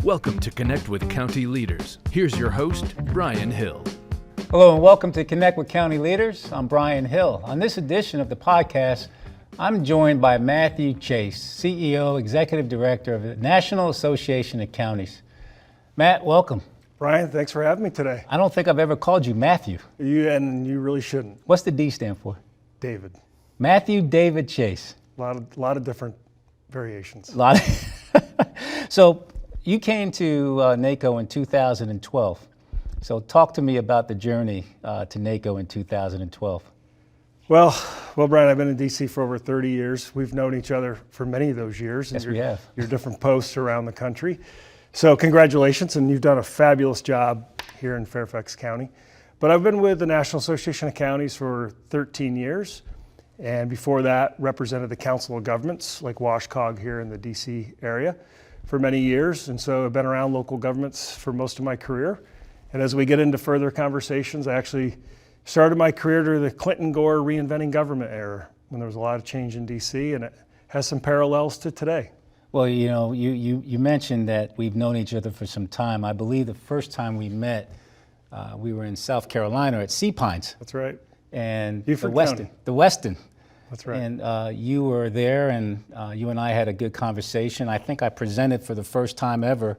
Welcome to Connect with County Leaders. Here's your host, Bryan Hill. Hello and welcome to Connect with County Leaders. I'm Bryan Hill. On this edition of the podcast, I'm joined by Matthew Chase, CEO, Executive Director of the National Association of Counties. Matt, welcome. Bryan, thanks for having me today. I don't think I've ever called you Matthew. You really shouldn't. What's the D stand for? David. Matthew David Chase. A lot of different variations. So you came to NACo in 2012. So talk to me about the journey to NACo in 2012. Well, Bryan, I've been in D.C. for over 30 years. We've known each other for many of those years. Yes, we have. Your different posts around the country. So congratulations, and you've done a fabulous job here in Fairfax County. But I've been with the National Association of Counties for 13 years. And before that, represented the Council of Governments, like WashCog here in the D.C. area, for many years. And so I've been around local governments for most of my career. And as we get into further conversations, I actually started my career during the Clinton-Gore reinventing government era, when there was a lot of change in D.C., and it has some parallels to today. Well, you know, you mentioned that we've known each other for some time. I believe the first time we met, we were in South Carolina at Sea Pines. That's right. And Beaufort the County. Weston. That's right. And you were there, and you and I had a good conversation. I think I presented for the first time ever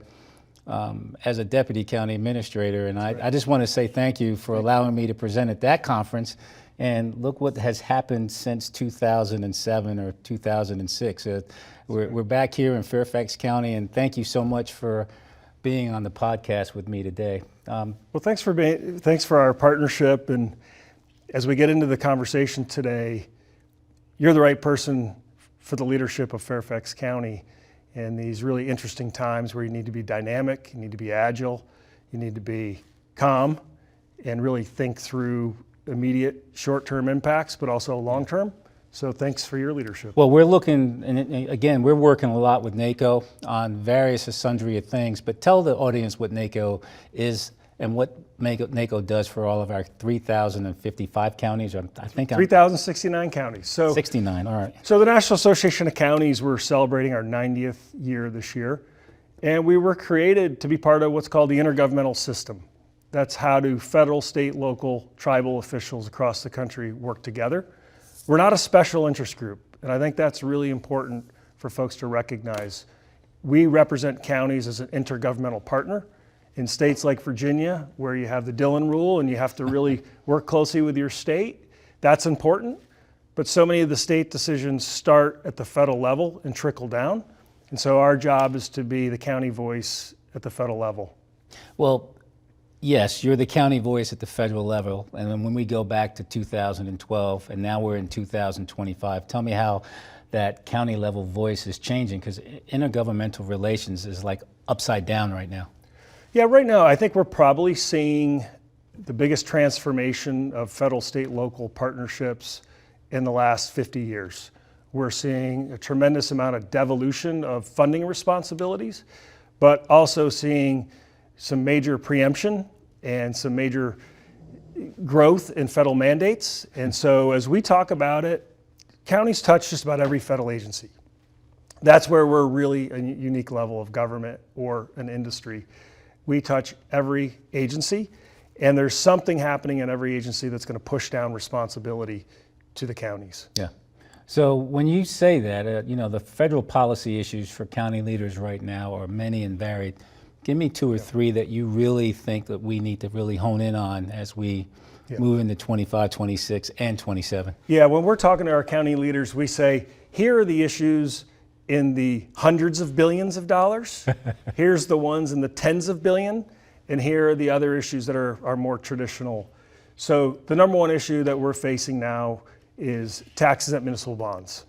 as a deputy county administrator, and I just want to say thank you for allowing me to present at that conference. And look what has happened since 2007 or 2006. We're back here in Fairfax County, and thank you so much for being on the podcast with me today. Well, thanks for our partnership, and as we get into the conversation today, you're the right person for the leadership of Fairfax County in these really interesting times where you need to be dynamic, you need to be agile, you need to be calm, and really think through immediate short-term impacts, but also long-term. So thanks for your leadership. Well, we're looking, and again, we're working a lot with NACo on various and sundry of things, but tell the audience what NACo is and what NACo does for all of our 3,055 counties. I think 3,069 counties. So 69, all right. So the National Association of Counties, we're celebrating our 90th year this year, and we were created to be part of what's called the intergovernmental system. That's how do federal, state, local, tribal officials across the country work together. We're not a special interest group, and I think that's really important for folks to recognize. We represent counties as an intergovernmental partner. In states like Virginia, where you have the Dillon rule and you have to really work closely with your state, that's important. But so many of the state decisions start at the federal level and trickle down. And so our job is to be the county voice at the federal level. Well, yes, you're the county voice at the federal level. And then when we go back to 2012 and now we're in 2025, tell me how that county level voice is changing, because intergovernmental relations is like upside down right now. Yeah, right now I think we're probably seeing the biggest transformation of federal, state, local partnerships in the last 50 years. We're seeing a tremendous amount of devolution of funding responsibilities, but also seeing some major preemption and some major growth in federal mandates. And so as we talk about it, counties touch just about every federal agency. That's where we're really a unique level of government or an industry. We touch every agency, and there's something happening in every agency that's going to push down responsibility to the counties. Yeah. So when you say that, you know, the federal policy issues for county leaders right now are many and varied. Give me two or three that you really think that we need to really hone in on as we move into 25, 26, and 27. Yeah, when we're talking to our county leaders, we say, here are the issues in the hundreds of billions of dollars. Here's the ones in the tens of billion, and here are the other issues that are more traditional. So the number one issue that we're facing now is tax-exempt municipal bonds.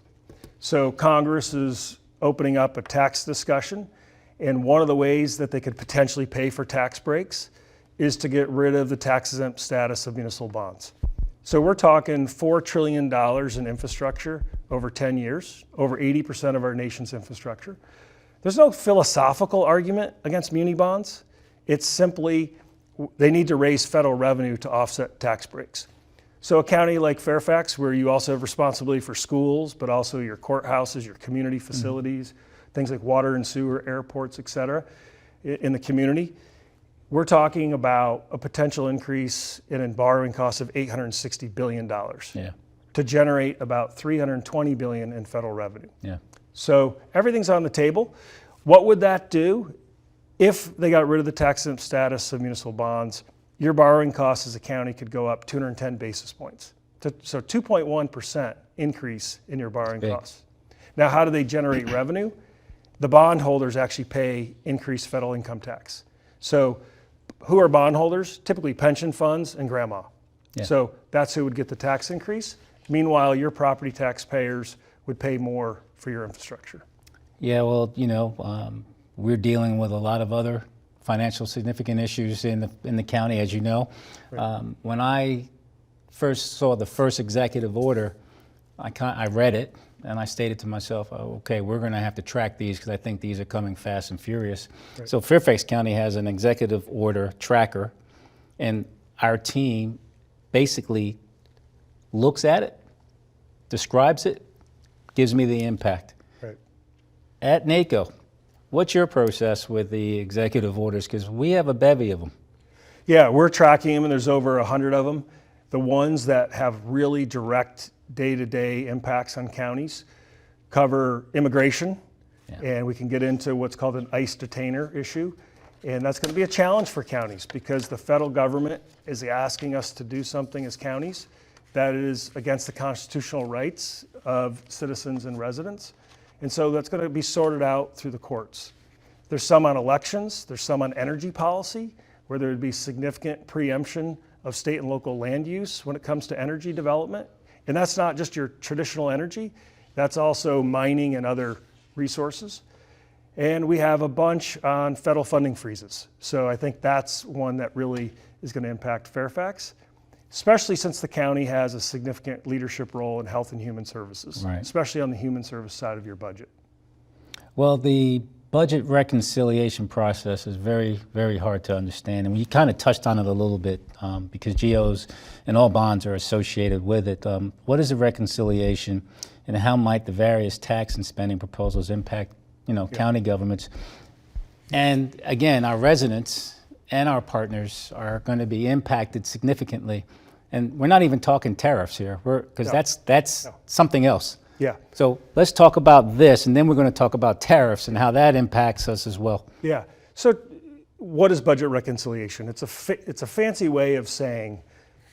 So Congress is opening up a tax discussion, and one of the ways that they could potentially pay for tax breaks is to get rid of the tax-exempt status of municipal bonds. So we're talking $4 trillion in infrastructure over 10 years, over 80% of our nation's infrastructure. There's no philosophical argument against muni bonds. It's simply they need to raise federal revenue to offset tax breaks. So a county like Fairfax, where you also have responsibility for schools, but also your courthouses, your community facilities, things like water and sewer, airports, et cetera, in the community, we're talking about a potential increase in borrowing costs of $860 billion to generate about $320 billion in federal revenue. Yeah. So everything's on the table. What would that do if they got rid of the tax-exempt status of municipal bonds? Your borrowing costs as a county could go up 210 basis points. So 2.1% increase in your borrowing costs. Now, how do they generate revenue? The bondholders actually pay increased federal income tax. So who are bondholders? Typically pension funds and grandma. Yeah. So that's who would get the tax increase. Meanwhile, your property taxpayers would pay more for your infrastructure. Yeah, well, we're dealing with a lot of other financial significant issues in the county, as you know. Right. When I first saw the first executive order, I read it and I stated to myself, okay, we're going to have to track these because I think these are coming fast and furious. Right. So Fairfax County has an executive order tracker, and our team basically looks at it, describes it, gives me the impact. Right. At NACo, what's your process with the executive orders? Because we have a bevy of them. Yeah, we're tracking them, and there's over 100 of them. The ones that have really direct day-to-day impacts on counties cover immigration, and we can get into what's called an ICE detainer issue. And that's going to be a challenge for counties because the federal government is asking us to do something as counties that is against the constitutional rights of citizens and residents. And so that's going to be sorted out through the courts. There's some on elections, there's some on energy policy, where there would be significant preemption of state and local land use when it comes to energy development. And that's not just your traditional energy, that's also mining and other resources. And we have a bunch on federal funding freezes. So I think that's one that really is going to impact Fairfax, especially since the county has a significant leadership role in health and human services, right, especially on the human service side of your budget. Well, the budget reconciliation process is very, very hard to understand. And we kind of touched on it a little bit because GOs and all bonds are associated with it. What is the reconciliation, and how might the various tax and spending proposals impact, county governments? And again, our residents and our partners are going to be impacted significantly. And we're not even talking tariffs here, because that's something else. Yeah. So let's talk about this, and then we're going to talk about tariffs and how that impacts us as well. Yeah. So what is budget reconciliation? It's a fancy way of saying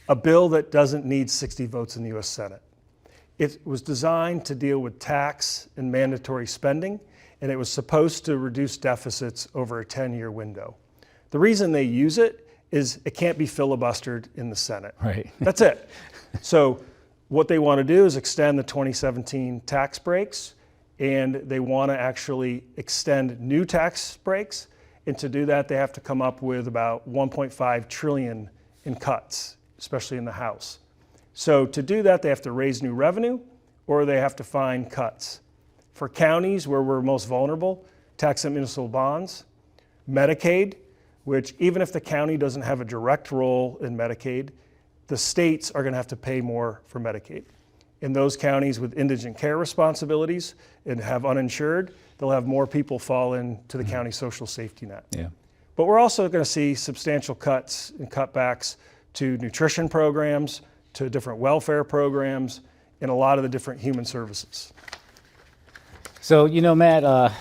a bill that doesn't need 60 votes in the U.S. Senate. It was designed to deal with tax and mandatory spending, and it was supposed to reduce deficits over a 10-year window. The reason they use it is it can't be filibustered in the Senate. Right. That's it. So what they want to do is extend the 2017 tax breaks, and they want to actually extend new tax breaks. And to do that, they have to come up with about $1.5 trillion in cuts, especially in the House. So to do that, they have to raise new revenue, or they have to find cuts. For counties where we're most vulnerable, tax-exempt municipal bonds, Medicaid, which even if the county doesn't have a direct role in Medicaid, the states are going to have to pay more for Medicaid. In those counties with indigent care responsibilities and have uninsured, they'll have more people fall into the county social safety net. Yeah. But we're also going to see substantial cuts and cutbacks to nutrition programs, to different welfare programs, and a lot of the different human services. So, Matt,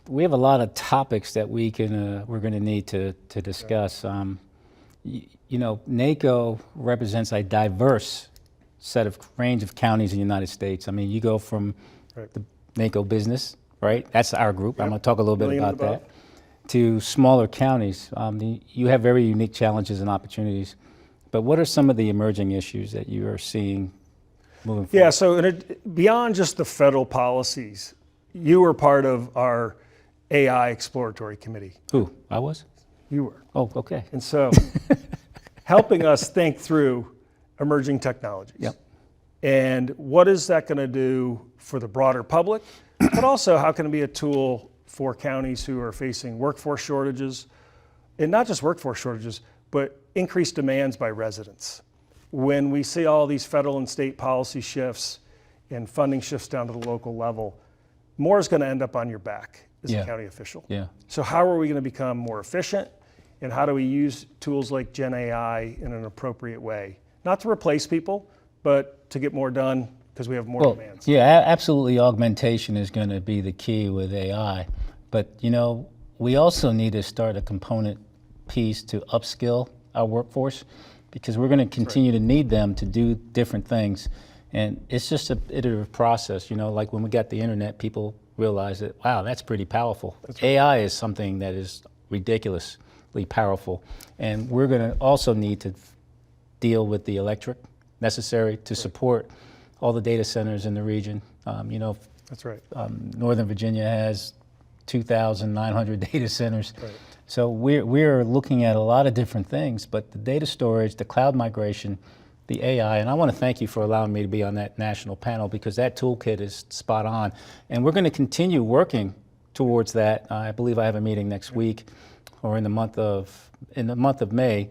we have a lot of topics that we're going to need to discuss. NACo represents a diverse range of counties in the United States. I mean, you go from the NACo business, right? That's our group. Yep. I'm going to talk a little bit about that. To smaller counties. You have very unique challenges and opportunities. But what are some of the emerging issues that you are seeing moving forward? Yeah, so beyond just the federal policies, you were part of our AI exploratory committee. Who? I was? You were. Oh, okay. And so helping us think through emerging technologies. Yep. And what is that going to do for the broader public, but also how can it be a tool for counties who are facing workforce shortages, and not just workforce shortages, but increased demands by residents. When we see all these federal and state policy shifts and funding shifts down to the local level, more is going to end up on your back. as Yeah. a county official. Yeah. So how are we going to become more efficient, and how do we use tools like Gen AI in an appropriate way? Not to replace people, but to get more done because we have more Well, demands. yeah, absolutely. Augmentation is going to be the key with AI, but we also need to start a component piece to upskill our workforce, because we're going to continue to need them to do different things, and it's just an iterative process. Like when we got the internet, people realized that, wow, that's pretty powerful. AI is something that is ridiculously powerful, and we're going to also need to deal with the electric necessary to support all the data centers in the region. That's right. Northern Virginia has 2,900 data centers. Right. So we're looking at a lot of different things, but the data storage, the cloud migration, the AI, and I want to thank you for allowing me to be on that national panel, because that toolkit is spot on. And we're going to continue working towards that. I believe I have a meeting next week, or in the month of May,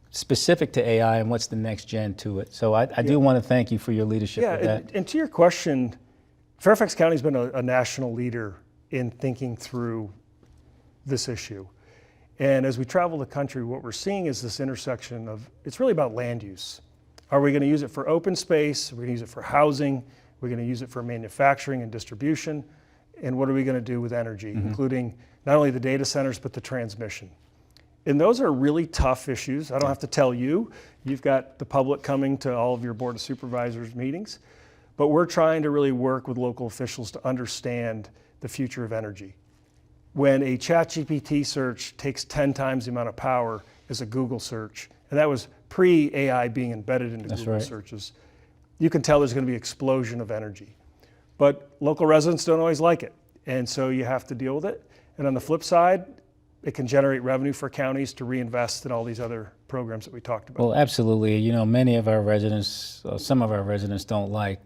specific to AI and what's the next gen to it. So I do want to thank you for your leadership with that. And to your question, Fairfax County's been a national leader in thinking through this issue. And as we travel the country, what we're seeing is this intersection of, it's really about land use. Are we going to use it for open space? Are we going to use it for housing? We're going to use it for manufacturing and distribution? And what are we going to do with energy, including not only the data centers, but the transmission? And those are really tough issues. I don't have to tell you. You've got the public coming to all of your Board of Supervisors meetings. But we're trying to really work with local officials to understand the future of energy. When a ChatGPT search takes 10 times the amount of power as a Google search, and that was pre-AI being embedded into Google searches, you can tell there's going to be an explosion of energy. But local residents don't always like it, and so you have to deal with it. And on the flip side, it can generate revenue for counties to reinvest in all these other programs that we talked about. Well, absolutely. Many of our residents, some of our residents don't like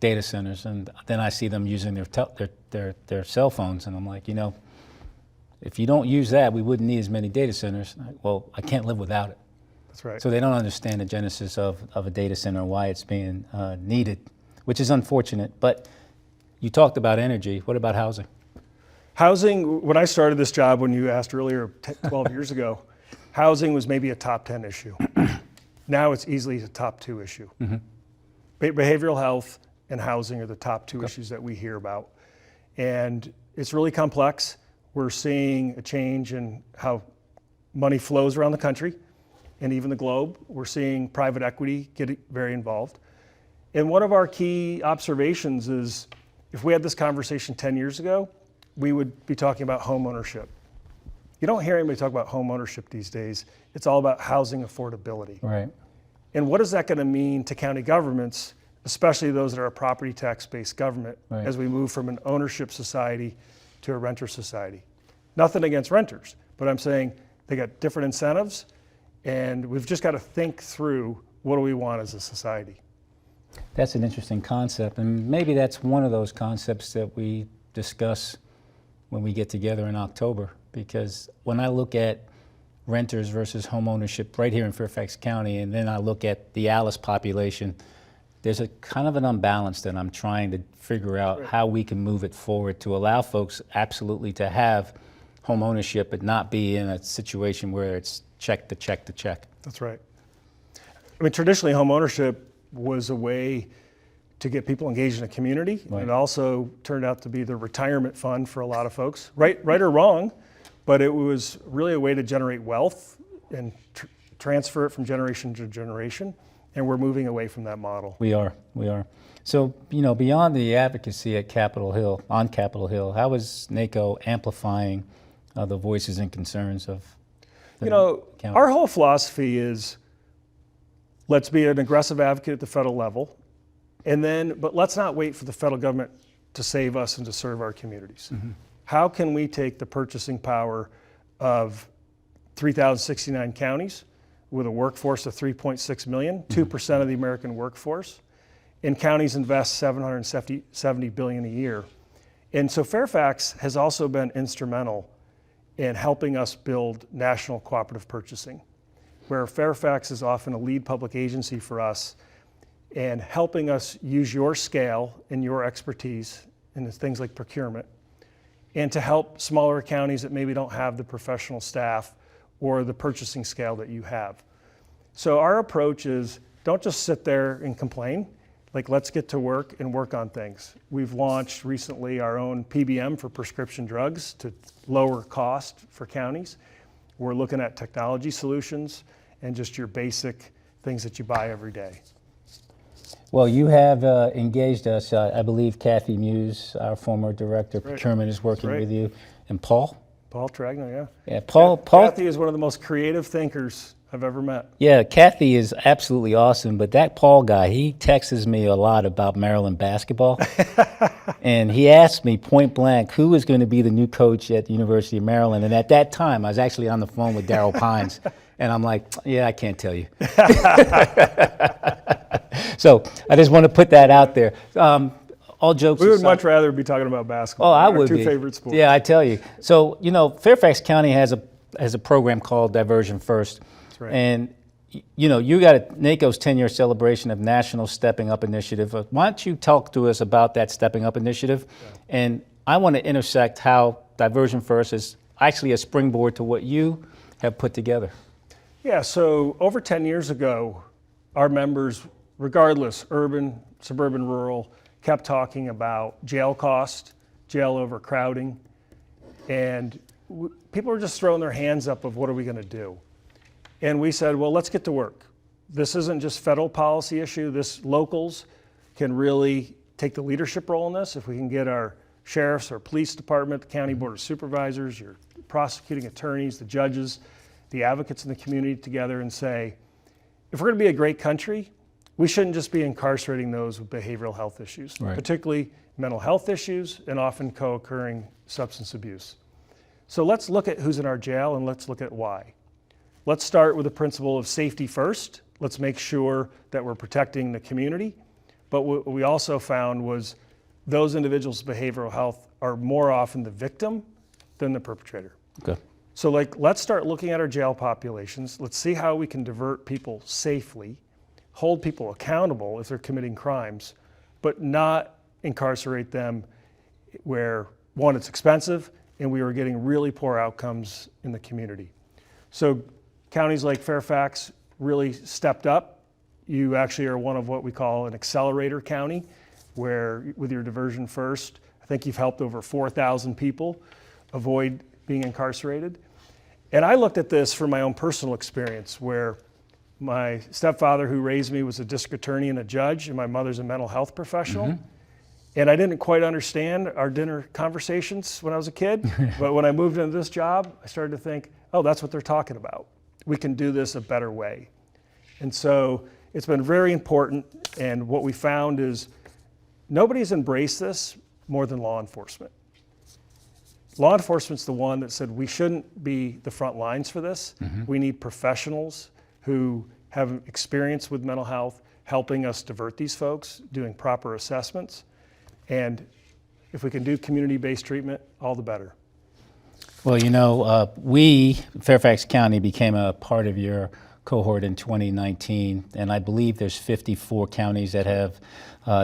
data centers, and then I see them using their cell phones, and I'm like, if you don't use that, we wouldn't need as many data centers. Well, I can't live without it. That's right. So they don't understand the genesis of a data center and why it's being needed, which is unfortunate. But you talked about energy. What about housing? Housing, when I started this job, when you asked earlier, 12 years ago, housing was maybe a top 10 issue. Now it's easily a top 2 issue. Behavioral health and housing are the top 2 issues that we hear about. And it's really complex. We're seeing a change in how money flows around the country and even the globe. We're seeing private equity get very involved. And one of our key observations is, if we had this conversation 10 years ago, we would be talking about home ownership. You don't hear anybody talk about home ownership these days. It's all about housing affordability. Right. And what is that going to mean to county governments, especially those that are a property tax-based government, as we move from an ownership society to a renter society? Nothing against renters, but I'm saying they got different incentives, and we've just got to think through, what do we want as a society? That's an interesting concept, and maybe that's one of those concepts that we discuss when we get together in October, because when I look at renters versus home ownership right here in Fairfax County, and then I look at the Alice population, there's a kind of an unbalance that I'm trying to figure out how we can move it forward to allow folks absolutely to have home ownership, but not be in a situation where it's check to check to check. That's right. I mean, traditionally, home ownership was a way to get people engaged in a community. Right. It also turned out to be the retirement fund for a lot of folks, right or wrong, but it was really a way to generate wealth and transfer it from generation to generation, and we're moving away from that model. We are. So, beyond the advocacy at Capitol Hill, how is NACo amplifying the voices and concerns of the county? Our whole philosophy is, let's be an aggressive advocate at the federal level, but let's not wait for the federal government to save us and to serve our communities. How can we take the purchasing power of 3,069 counties with a workforce of 3.6 million, 2% of the American workforce, and counties invest $770 billion a year. And so Fairfax has also been instrumental in helping us build national cooperative purchasing, where Fairfax is often a lead public agency for us, and helping us use your scale and your expertise in things like procurement and to help smaller counties that maybe don't have the professional staff or the purchasing scale that you have. So our approach is don't just sit there and complain. Like, let's get to work and work on things. We've launched recently our own PBM for prescription drugs to lower cost for counties. We're looking at technology solutions and just your basic things that you buy every day. Well, you have engaged us. I believe Kathy Muse, our former director of procurement, is working with you, and Paul Tragno, yeah. Yeah, Paul. Kathy is one of the most creative thinkers I've ever met. Yeah, Kathy is absolutely awesome, but that Paul guy, he texts me a lot about Maryland basketball. And he asked me point blank, who is going to be the new coach at the University of Maryland? And at that time, I was actually on the phone with Darryl Pines, and I'm like, yeah, I can't tell you. So I just want to put that out there. All jokes aside. We would much rather be talking about basketball. Oh, I would Our two be. favorite sports. Yeah, I tell you. So, Fairfax County has a program called Diversion First. That's right. And, you got NACo's 10-year celebration of National Stepping Up Initiative. Why don't you talk to us about that Stepping Up Initiative? Yeah. And I want to intersect how Diversion First is actually a springboard to what you have put together. Yeah, so over 10 years ago, our members, regardless, urban, suburban, rural, kept talking about jail cost, jail overcrowding, and people were just throwing their hands up of what are we going to do? And we said, well, let's get to work. This isn't just federal policy issue. This locals can really take the leadership role in this. If we can get our sheriffs, our police department, the county board of supervisors, your prosecuting attorneys, the judges, the advocates in the community together and say, if we're going to be a great country, we shouldn't just be incarcerating those with behavioral health issues, right, particularly mental health issues and often co-occurring substance abuse. So let's look at who's in our jail and let's look at why. Let's start with the principle of safety first. Let's make sure that we're protecting the community. But what we also found was those individuals with behavioral health are more often the victim than the perpetrator. Okay. So let's start looking at our jail populations. Let's see how we can divert people safely, hold people accountable if they're committing crimes, but not incarcerate them where, one, it's expensive, and we were getting really poor outcomes in the community. So counties like Fairfax really stepped up. You actually are one of what we call an accelerator county, where with your Diversion First, I think you've helped over 4,000 people avoid being incarcerated. And I looked at this from my own personal experience, where my stepfather who raised me was a district attorney and a judge, and my mother's a mental health professional. Mm-hmm. And I didn't quite understand our dinner conversations when I was a kid, but when I moved into this job, I started to think, oh, that's what they're talking about. We can do this a better way. And so it's been very important, and what we found is nobody's embraced this more than law enforcement. Law enforcement's the one that said we shouldn't be the front lines for this. Mm-hmm. We need professionals who have experience with mental health helping us divert these folks, doing proper assessments. And if we can do community-based treatment, all the better. Well, we, Fairfax County, became a part of your cohort in 2019, and I believe there's 54 counties that have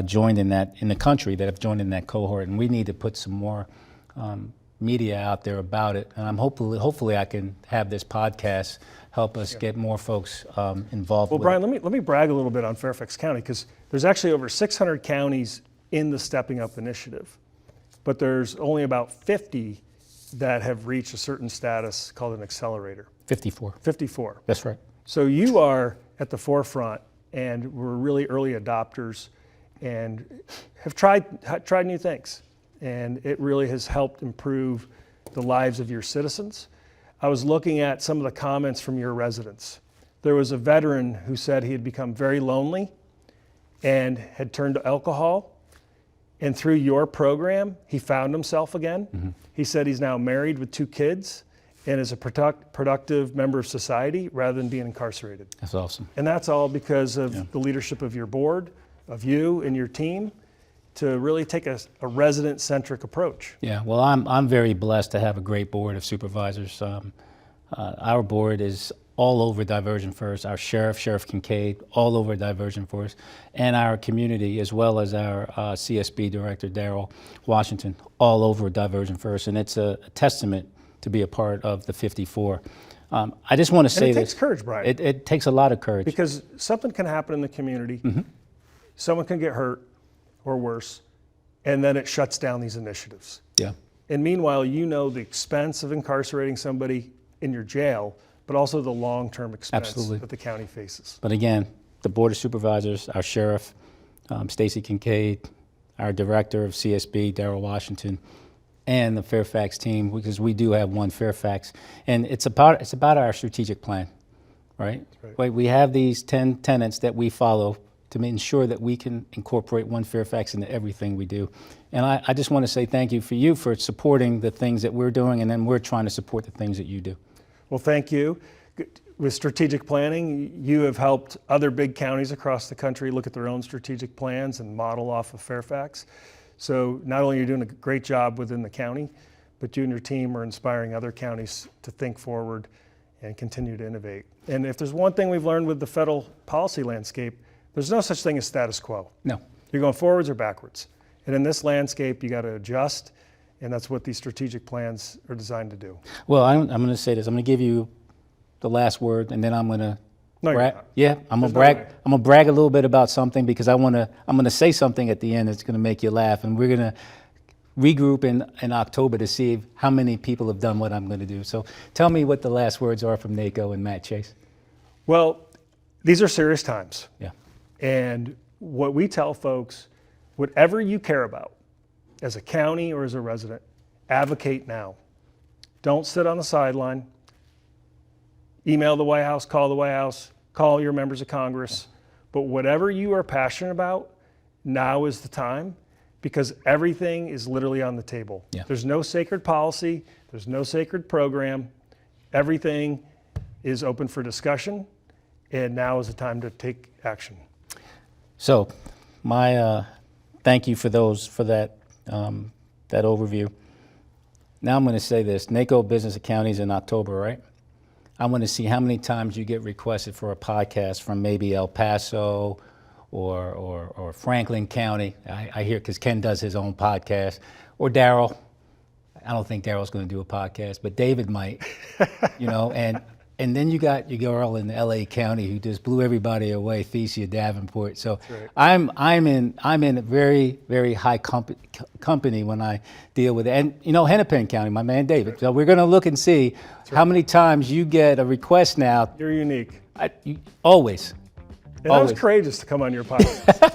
joined in the country that have joined in that cohort, and we need to put some more media out there about it. And I'm hopefully I can have this podcast help us get more folks involved. Well, Bryan, let me brag a little bit on Fairfax County, because there's actually over 600 counties in the Stepping Up initiative, but there's only about 50 that have reached a certain status called an accelerator. 54. That's right. So you are at the forefront, and we're really early adopters and have tried new things, and it really has helped improve the lives of your citizens. I was looking at some of the comments from your residents. There was a veteran who said he had become very lonely and had turned to alcohol, and through your program, he found himself again. Mm-hmm. He said he's now married with 2 kids and is a productive member of society rather than being incarcerated. That's awesome. And that's all because of the leadership of your board, of you and your team, to really take a resident-centric approach. Yeah, well, I'm very blessed to have a great board of supervisors. Our board is all over diversion first, our Sheriff Kincaid, all over diversion first, and our community, as well as our CSB director, Daryl Washington, all over diversion first. And it's a testament to be a part of the 54. I just want to say it takes courage, Bryan. It takes a lot of courage. Because something can happen in the community, someone can get hurt or worse, and then it shuts down these initiatives. Yeah. And meanwhile, you know the expense of incarcerating somebody in your jail, but also the long-term expense Absolutely. that the county faces. But again, the Board of Supervisors, our Sheriff, Stacy Kincaid, our Director of CSB, Daryl Washington, and the Fairfax team, because we do have one Fairfax. And it's about our strategic plan, right? Right. We have these 10 tenets that we follow to ensure that we can incorporate one Fairfax into everything we do. And I just want to say thank you for supporting the things that we're doing, and then we're trying to support the things that you do. Well, thank you. With strategic planning, you have helped other big counties across the country look at their own strategic plans and model off of Fairfax. So not only are you doing a great job within the county, but you and your team are inspiring other counties to think forward and continue to innovate. And if there's one thing we've learned with the federal policy landscape, there's no such thing as status quo. No. You're going forwards or backwards. And in this landscape, you got to adjust, and that's what these strategic plans are designed to do. Well, I'm going to say this. I'm going to give you the last word, and then I'm going to No, you're brag. not. Yeah, I'm going to There's no brag. way. I'm going to brag a little bit about something because I'm going to say something at the end that's going to make you laugh, and we're going to regroup in October to see how many people have done what I'm going to do. So tell me what the last words are from NACo and Matt Chase. Well, these are serious times. Yeah. And what we tell folks, whatever you care about, as a county or as a resident, advocate now. Don't sit on the sideline. Email the White House, call the White House, call your members of Congress. But whatever you are passionate about, now is the time, because everything is literally on the table. Yeah. There's no sacred policy. There's no sacred program. Everything is open for discussion, and now is the time to take action. So, my thank you for that overview. Now I'm going to say this: NACo Business Counties in October, right? I want to see how many times you get requested for a podcast from maybe El Paso or Franklin County. I hear because Ken does his own podcast, or Daryl. I don't think Daryl's going to do a podcast, but David might. And then you got your girl in LA County who just blew everybody away, Thecia Davenport. So right. I'm in a very, very high company when I deal with it. And Hennepin County, my man David. So we're going to look and see how many times you get a request now. You're unique. Always. And that was courageous to come on your podcast.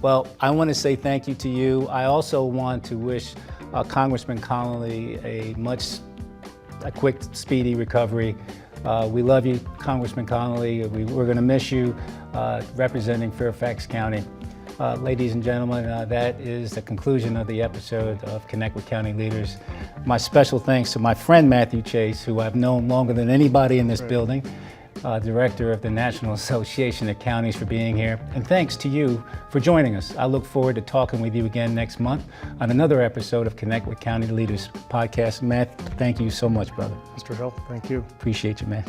Well, I want to say thank you to you. I also want to wish Congressman Connolly a quick, speedy recovery. We love you, Congressman Connolly. We're going to miss you representing Fairfax County. Ladies and gentlemen, that is the conclusion of the episode of Connect with County Leaders. My special thanks to my friend Matthew Chase, who I've known longer than anybody in this building, Director of the National Association of Counties, for being here. And thanks to you for joining us. I look forward to talking with you again next month on another episode of Connect with County Leaders podcast. Matt, thank you so much, brother. Mr. Hill, thank you. Appreciate you, man.